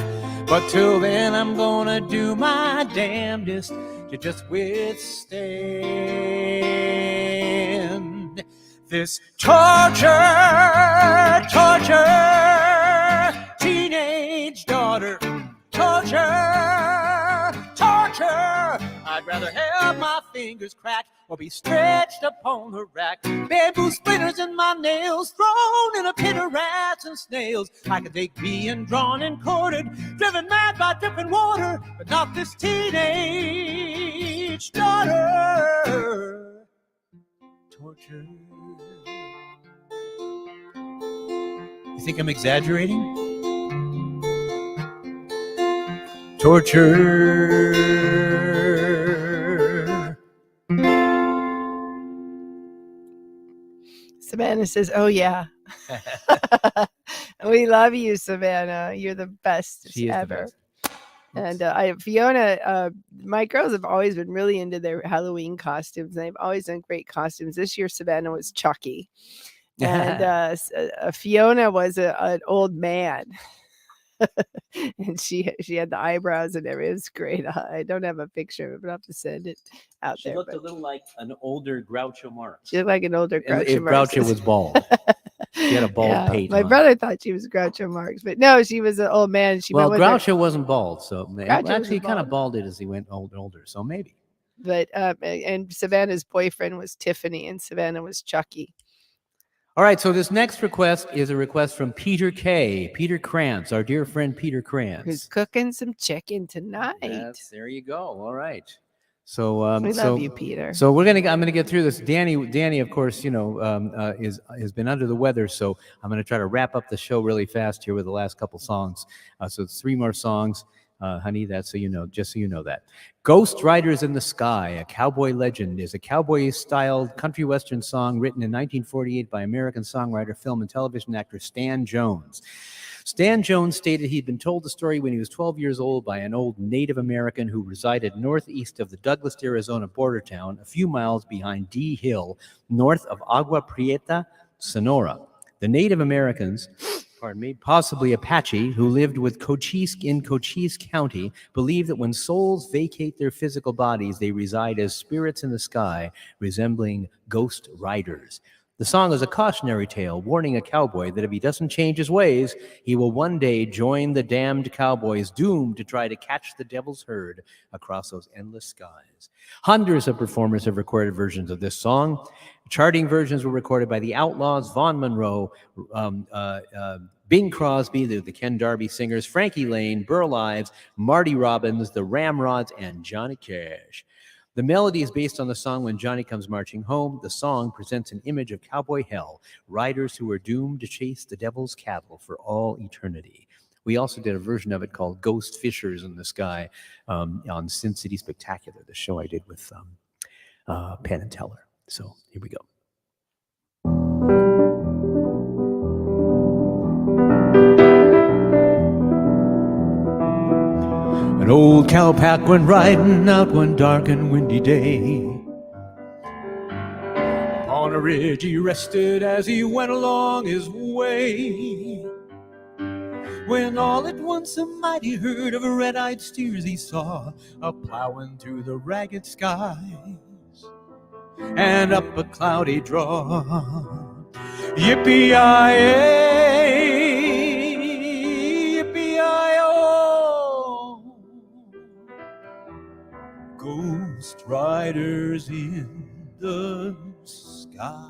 But till then, I'm gonna do my damnedest to just withstand this torture, torture, teenage daughter, torture, torture. I'd rather have my fingers cracked or be stretched upon the rack. Bamboo splinters in my nails, thrown in a pit of rats and snails. I could take being drawn and quartered, driven mad by dripping water, but not this teenage daughter. Torture. You think I'm exaggerating? Torture. Savannah says, oh, yeah. We love you, Savannah. You're the best She is ever. the best. And Fiona, my girls have always been really into their Halloween costumes. They've always done great costumes. This year, Savannah was Chucky. And Fiona was an old man. And she had the eyebrows and everything. It was great. I don't have a picture of it, but I'll have to send it out She there. looked But a little like an older Groucho Marx. she looked like an older Groucho if Marx. Groucho was bald. She had a bald pate My on. brother thought she was Groucho Marx, but no, she was an old man. She Well, went with her- Groucho wasn't bald, so Groucho actually he wasn't kind of bald. balded as he went older. So maybe. But and Savannah's boyfriend was Tiffany, and Savannah was Chucky. All right, so this next request is a request from Peter K. Peter Krantz, our dear friend Peter Krantz. Who's cooking some chicken tonight? There you go. All right. So We love you, Peter. So I'm gonna get through this. Danny, of course, has been under the weather, so I'm gonna try to wrap up the show really fast here with the last couple songs. So it's 3 more songs, honey. That's just so you know that. Ghost Riders in the Sky, a cowboy legend, is a cowboy-styled country western song written in 1948 by American songwriter, film, and television actor Stan Jones. Stan Jones stated he'd been told the story when he was 12 years old by an old Native American who resided northeast of the Douglas, Arizona border town, a few miles behind Dee Hill, north of Agua Prieta, Sonora. The Native Americans, possibly Apache, who lived with Cochise in Cochise County, believe that when souls vacate their physical bodies, they reside as spirits in the sky, resembling ghost riders. The song is a cautionary tale, warning a cowboy that if he doesn't change his ways, he will one day join the damned cowboys doomed to try to catch the devil's herd across those endless skies. Hundreds of performers have recorded versions of this song. Charting versions were recorded by the Outlaws, Vaughn Monroe, Bing Crosby, the Ken Darby Singers, Frankie Lane, Burl Ives, Marty Robbins, the Ramrods, and Johnny Cash. The melody is based on the song When Johnny Comes Marching Home. The song presents an image of cowboy hell, riders who are doomed to chase the devil's cattle for all eternity. We also did a version of it called Ghost Fishers in the Sky on Sin City Spectacular, the show I did with Penn and Teller. So here we go. An old cowpack went riding out one dark and windy day. Upon a ridge he rested as he went along his way. When all at once a mighty herd of red-eyed steers he saw a-plowing through the ragged skies and up a cloudy draw. Yippee-yi-yi, yippee-yi-oh, ghost riders in the sky.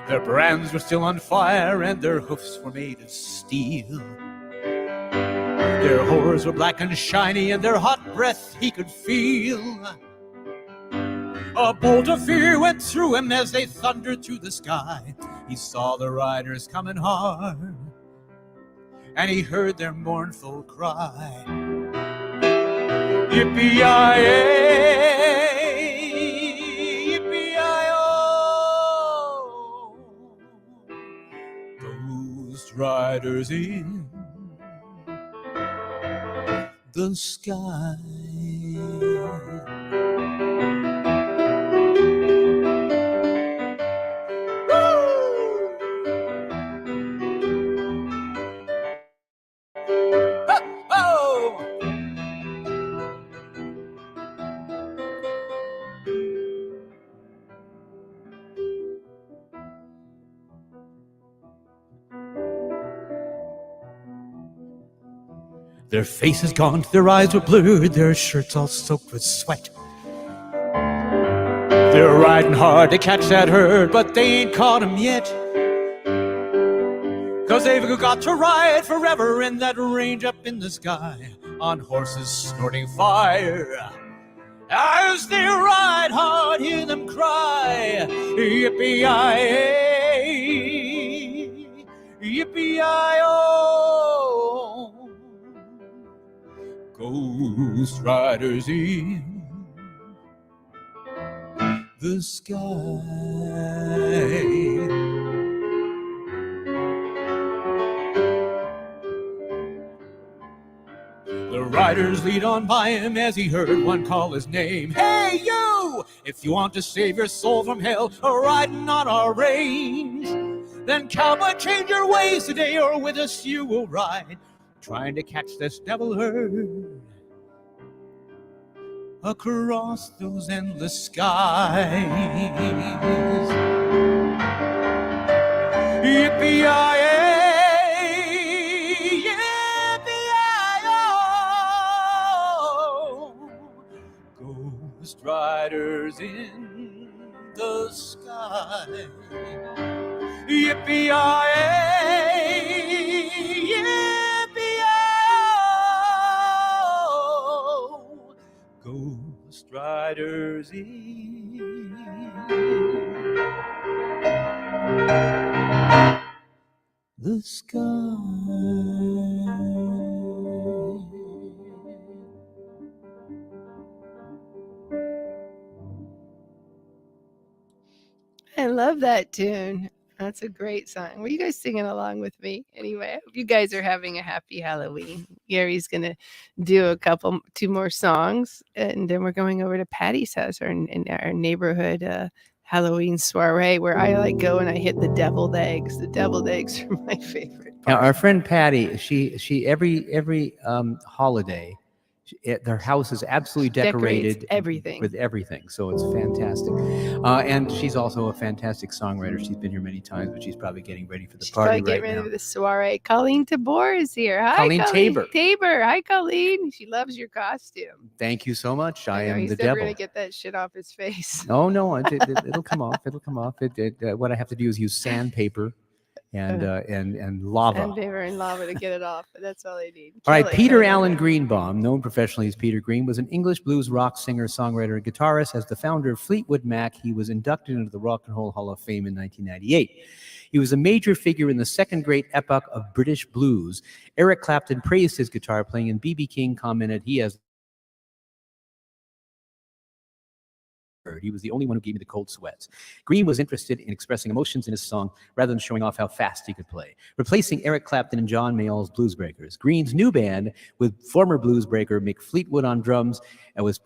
Their brands were still on fire and their hoofs were made of steel. Their horns were black and shiny and their hot breath he could feel. A bolt of fear went through him as they thundered through the sky. He saw the riders coming hard and he heard their mournful cry. Yippee-yi-yi, yippee-yi-oh, ghost riders in the sky. Their faces gaunt, their eyes were blurred, their shirts all soaked with sweat. They're riding hard to catch that herd, but they ain't caught him yet. 'Cause they've got to ride forever in that range up in the sky on horses snorting fire. As they ride hard, hear them cry, yippee-yi-yi, yippee-yi-oh, ghost riders in the sky. The riders lead on by him as he heard one call his name. Hey, you! If you want to save your soul from hell, a riding on our range, Then cowboy, change your ways today, or with us you will ride, trying to catch this devil herd across those endless skies. Yippee-yi-yi, yippee-yi-yo, ghost riders in the sky. Yippee-yi-yi, yippee-yi-yo, ghost riders in the sky. I love that tune. That's a great song. Were you guys singing along with me? Anyway, I hope you guys are having a happy Halloween. Gary's going to do two more songs, and then we're going over to Patty's house, in our neighborhood Halloween soiree, where I go and I hit the deviled eggs. The deviled eggs are my favorite Now, part. our friend Patty, she every holiday, their house is absolutely Decorates decorated everything. with everything, so it's fantastic. And she's also a fantastic songwriter. She's been here many times, but she's probably getting ready for the She's party probably right getting ready now. for the soiree. Colleen Tabor is here. Hi, Colleen Tabor. Tabor. Hi, Colleen. She loves your costume. Thank you so much. I know, am he's the never devil. gonna get that shit off his face. Oh no, it'll come off. It'll come off. What I have to do is use sandpaper and lava. Sandpaper and lava to get it off. But that's all they need. All right, Kill it, Peter kill it. Allen Greenbaum, known professionally as Peter Green, was an English blues rock singer, songwriter, and guitarist. As the founder of Fleetwood Mac, he was inducted into the Rock and Roll Hall of Fame in 1998. He was a major figure in the second great epoch of British blues. Eric Clapton praised his guitar playing, and B.B. King commented, "He has he was the only one who gave me the cold sweats." Green was interested in expressing emotions in his song rather than showing off how fast he could play, replacing Eric Clapton and John Mayall's Blues Breakers. Green's new band, with former blues breaker Mick Fleetwood on drums, and was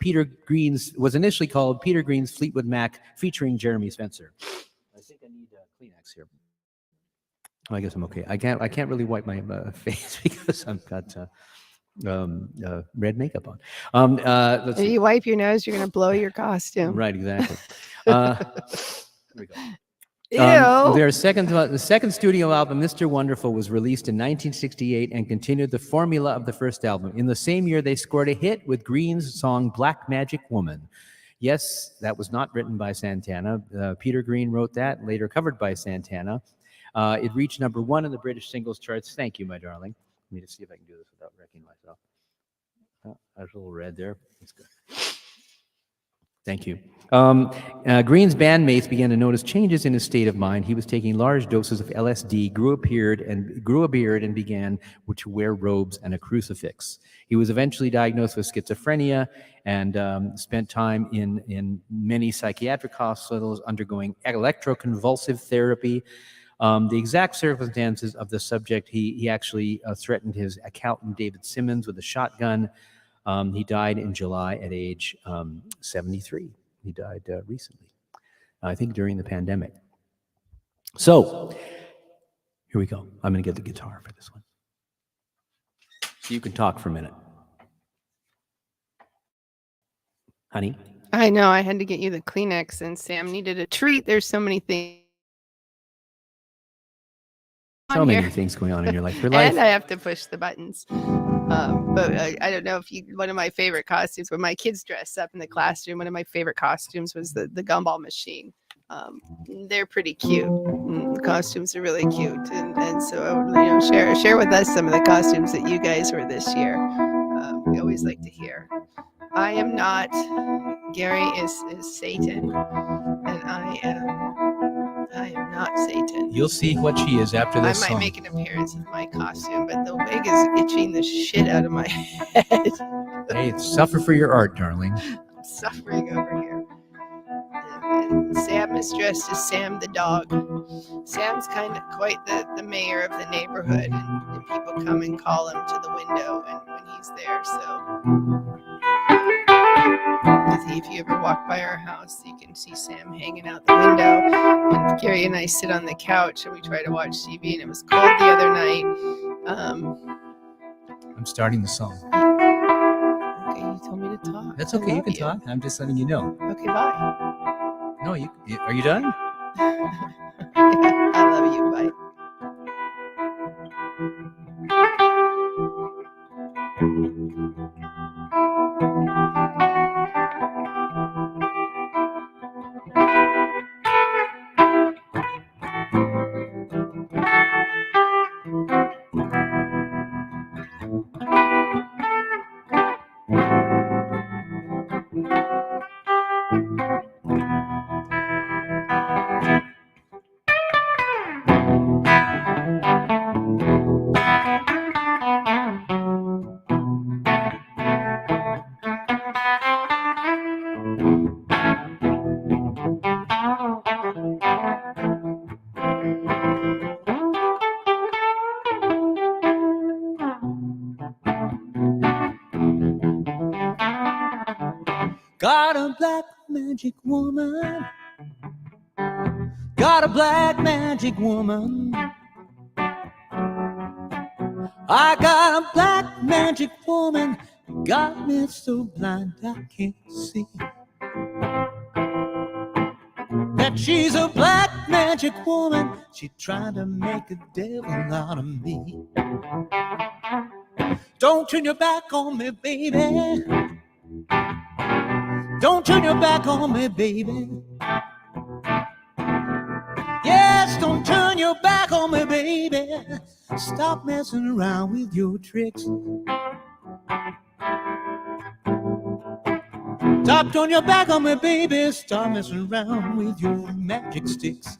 initially called Peter Green's Fleetwood Mac, featuring Jeremy Spencer. I think I need Kleenex here. Oh, I guess I'm okay. I can't really wipe my face because I've got red makeup on. Let's If see. you wipe your nose, you're gonna blow your costume. Right, exactly. Here we go. Ew. The second studio album, Mr. Wonderful, was released in 1968 and continued the formula of the first album. In the same year, they scored a hit with Green's song Black Magic Woman. Yes, that was not written by Santana. Peter Green wrote that, later covered by Santana. It reached #1 in the British singles charts. Thank you, my darling. Let me just see if I can do this without wrecking myself. Oh, there's a little red there. That's good. Thank you. Green's bandmates began to notice changes in his state of mind. He was taking large doses of LSD, grew a beard, and began to wear robes and a crucifix. He was eventually diagnosed with schizophrenia and spent time in many psychiatric hospitals undergoing electroconvulsive therapy. The exact circumstances of the subject, he actually threatened his accountant, David Simmons, with a shotgun. He died in July at age 73. He died recently, I think during the pandemic. So, here we go. I'm going to get the guitar for this one. So you can talk for a minute. Honey? I know. I had to get you the Kleenex, and Sam needed a treat. There's so many things. So many things going on in your life. Your life. And I have to push the buttons. But I don't know if one of my favorite costumes, when my kids dress up in the classroom, one of my favorite costumes was the gumball machine. They're pretty cute. The costumes are really cute. And so, share with us some of the costumes that you guys were this year. We always like to hear. I am not. Gary is Satan, and I am not Satan. You'll see what she is after this I might song. make an appearance in my costume, but the wig is itching the shit out of my head. Hey, suffer for your art, darling. I'm suffering over here. And Sam is dressed as Sam the dog. Sam's kind of quite the mayor of the neighborhood, and people come and call him to the window when he's there. So, because he If you ever walk by our house, you can see Sam hanging out the window. And Gary and I sit on the couch and we try to watch TV. And it was cold the other night. I'm starting the song. Okay, you told me to talk. That's I okay. You love can talk. I'm just letting you know. Okay, bye. No, are you done? I love you. Bye. Got a black magic woman. Got a black magic woman. I got a black magic woman. Got me so blind I can't see that she's a black magic woman. She tried to make a devil out of me. Don't turn your back on me, baby. Don't turn your back on me, baby. Yes, don't turn your back on me, baby. Stop messing around with your tricks. Stop turning your back on me, baby. Stop messing around with your magic sticks.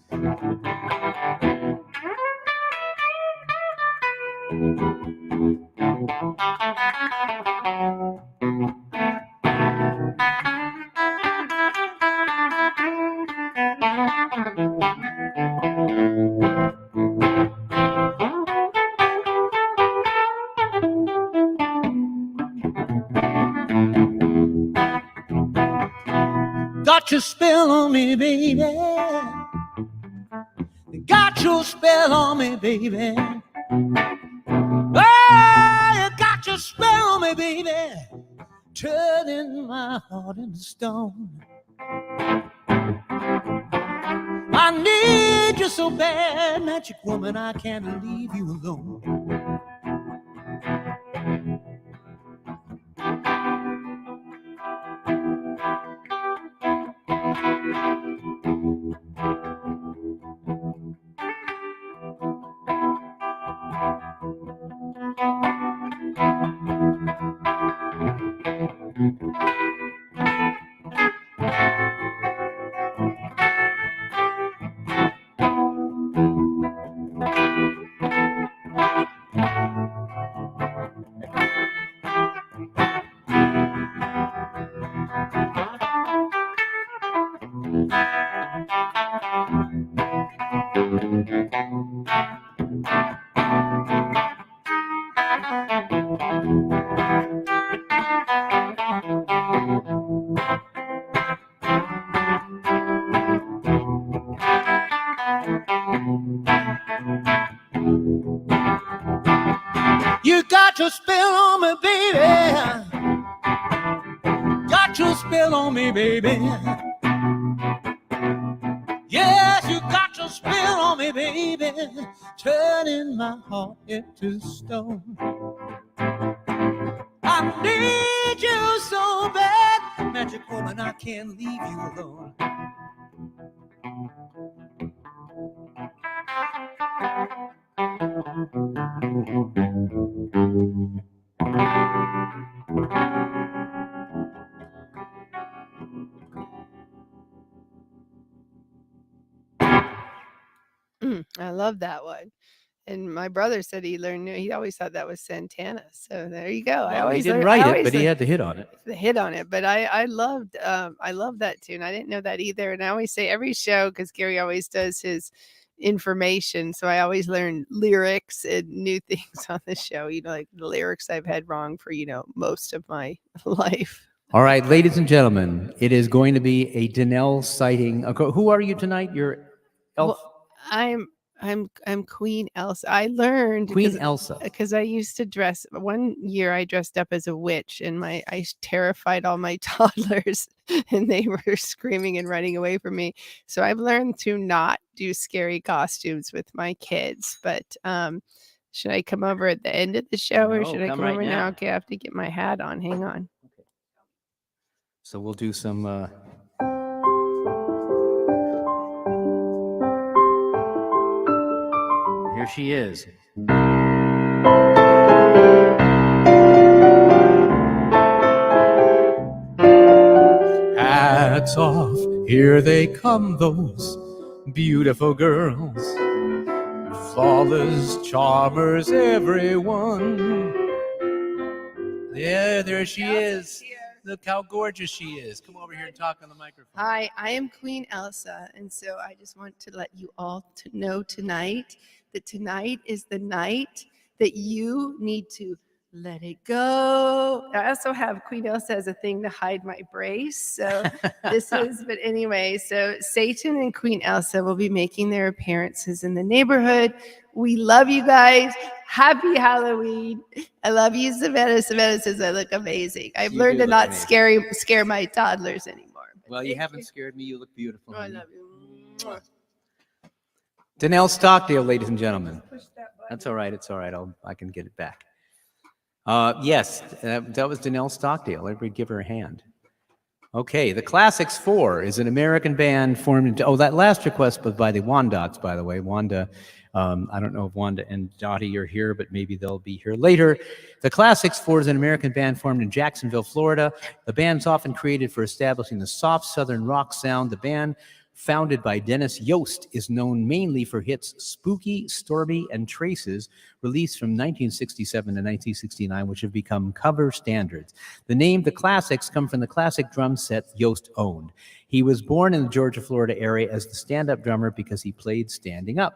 Got your spell on me, baby. Got your spell on me, baby. Oh, you got your spell on me, baby. Turning my heart into stone. I need you so bad, magic woman, I can't leave you alone. You got your spell on me, baby. Got your spell on me, baby. Yes, you got your spell on me, baby. Turning my heart into stone. I need you so bad, magic woman, I can't leave you alone. I love that one. And my brother said he always thought that was Santana. So there you go. Well, he didn't write it, but he had the hit on it. The hit on it. But I loved that tune. I didn't know that either. And I always say every show, because Gary always does his information, so I always learn lyrics and new things on the show. Like the lyrics I've had wrong for most of my life. All right, ladies and gentlemen, it is going to be a Danelle sighting. Who are you tonight? You're Elf Well, I'm Queen Elsa. I learned Queen Elsa. because I used to dress. One year I dressed up as a witch, and I terrified all my toddlers, and they were screaming and running away from me. So I've learned to not do scary costumes with my kids. But should I come over at the end of the show, or No, should I come come right over now. now? Okay, I have to get my hat on. Hang on. So we'll do some. Here she is. Hats off, here they come, those beautiful girls. Flawless charmers, everyone. Yeah, there she is. Look how gorgeous she is. Come over here and talk on the microphone. Hi, I am Queen Elsa, and so I just want to let you all to know tonight that tonight is the night that you need to let it go. I also have Queen Elsa as a thing to hide my brace. So but anyway, so Satan and Queen Elsa will be making their appearances in the neighborhood. We love you guys. Happy Halloween. I love you, Savannah. Savannah says I look amazing. I've You learned do to look not amazing. scare my toddlers anymore. Well, you haven't scared me. You look beautiful. Oh, I honey. love you. Danelle Stockdale, ladies and gentlemen. That's all right. It's all right. I can get it back. Yes, that was Danelle Stockdale. Everybody give her a hand. Okay, the Classics 4 is an American band formed into... Oh, that last request was by the Wandots, by the way. Wanda, I don't know if Wanda and Dottie are here, but maybe they'll be here later. The Classics 4 is an American band formed in Jacksonville, Florida. The band's often created for establishing the soft southern rock sound. The band, founded by Dennis Yost, is known mainly for hits Spooky, Stormy, and Traces, released from 1967 to 1969, which have become cover standards. The name The Classics come from the classic drum set Yost owned. He was born in the Georgia, Florida area as the stand-up drummer because he played standing up.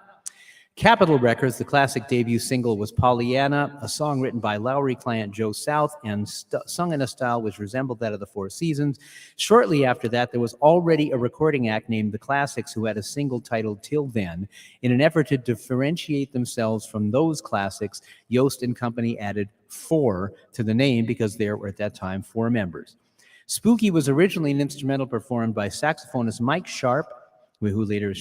Capitol Records, the classic debut single was Pollyanna, a song written by Lowry client Joe South and sung in a style which resembled that of the Four Seasons. Shortly after that, there was already a recording act named The Classics who had a single titled Till Then. In an effort to differentiate themselves from those classics, Yost and Company added 4 to the name because there were at that time 4 members. Spooky was originally an instrumental performed by saxophonist Mike Sharp, who later,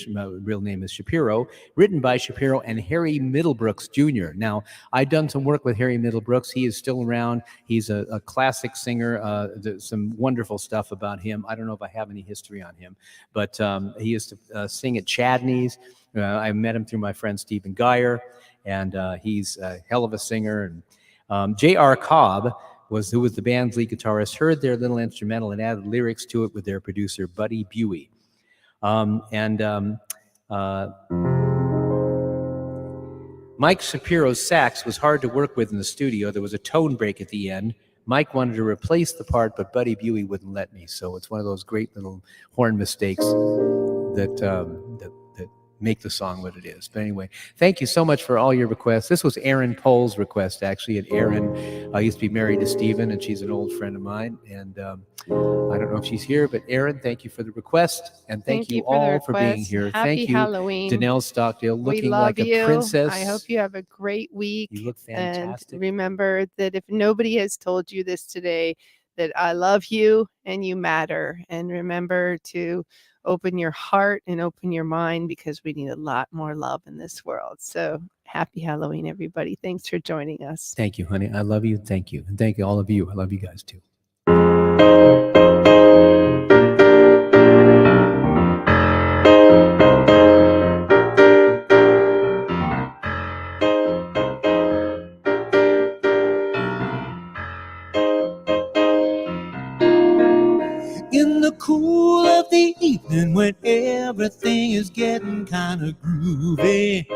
real name is Shapiro, written by Shapiro and Harry Middlebrooks Jr. Now, I've done some work with Harry Middlebrooks. He is still around. He's a classic singer. There's some wonderful stuff about him. I don't know if I have any history on him, but he used to sing at Chadney's. I met him through my friend Stephen Geyer, and he's a hell of a singer. And J.R. Cobb, who was the band's lead guitarist, heard their little instrumental and added lyrics to it with their producer, Buddy Buey. Mike Shapiro's sax was hard to work with in the studio. There was a tone break at the end. Mike wanted to replace the part, but Buddy Buey wouldn't let me. So it's one of those great little horn mistakes that make the song what it is. But anyway, thank you so much for all your requests. This was Erin Pohl's request, actually. And Erin used to be married to Stephen, and she's an old friend of mine. And I don't know if she's here, but Erin, thank you for the request. And thank you all for being here. Happy Thank you, Halloween. Danelle Stockdale, We looking love like you. a princess. I hope you have a great week. You look fantastic. And remember that if nobody has told you this today, that I love you and you matter. And remember to open your heart and open your mind, because we need a lot more love in this world. So happy Halloween, everybody. Thanks for joining us. Thank you, honey. I love you. Thank you. And thank you, all of you. I love you guys too. In the cool of the evening when everything is getting kind of groovy,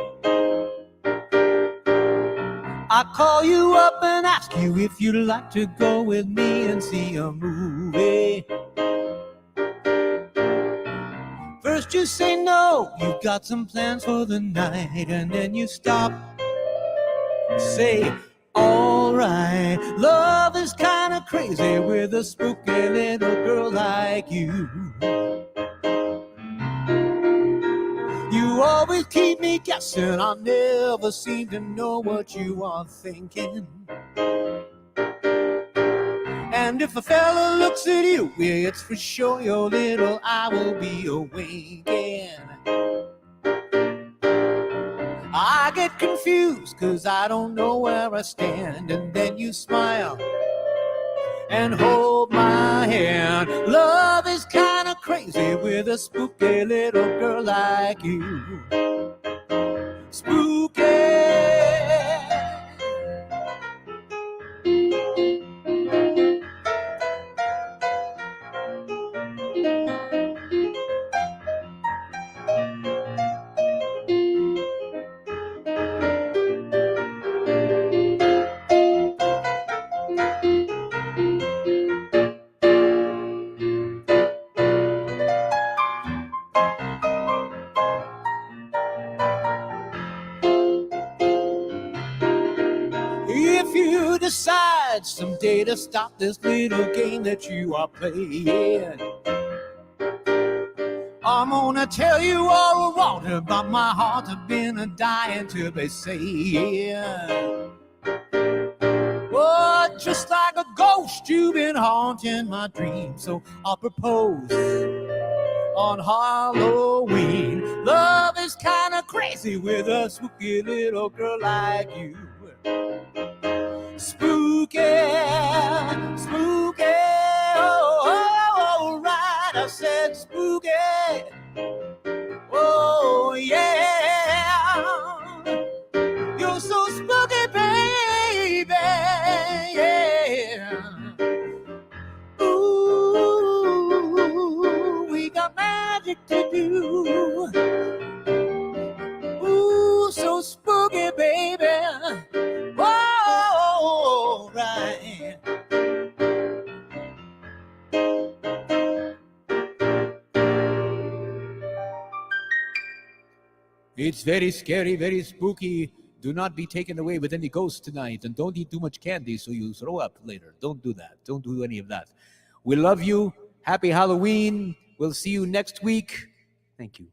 I call you up and ask you if you'd like to go with me and see a movie. First you say no, you've got some plans for the night, and then you stop, say, all right. alright. Love is kind of crazy with a spooky little girl like you. You always keep me guessing. I never seem to know what you are thinking. And if a fella looks at you, yeah, it's for sure your little eye will be awake. I get confused cause I don't know where I stand. And then you smile and hold my hand. Love is kind of crazy with a spooky little girl like you. Spooky. If you decide someday to stop this little game that you are playing, I'm gonna tell you all I want about my heart I've been dying to be saying. Oh, just like a ghost, you've been haunting my dreams. So I'll propose on Halloween. Love is kind of crazy with a spooky little girl like you. Spooky, spooky, oh, right, I said spooky, oh, yeah, you're so spooky, baby, yeah, ooh, we got magic to do, ooh, so spooky, baby, oh, right. It's very scary, very spooky. Do not be taken away with any ghosts tonight, and don't eat too much candy so you throw up later. Don't do that. Don't do any of that. We love you. Happy Halloween. We'll see you next week. Thank you.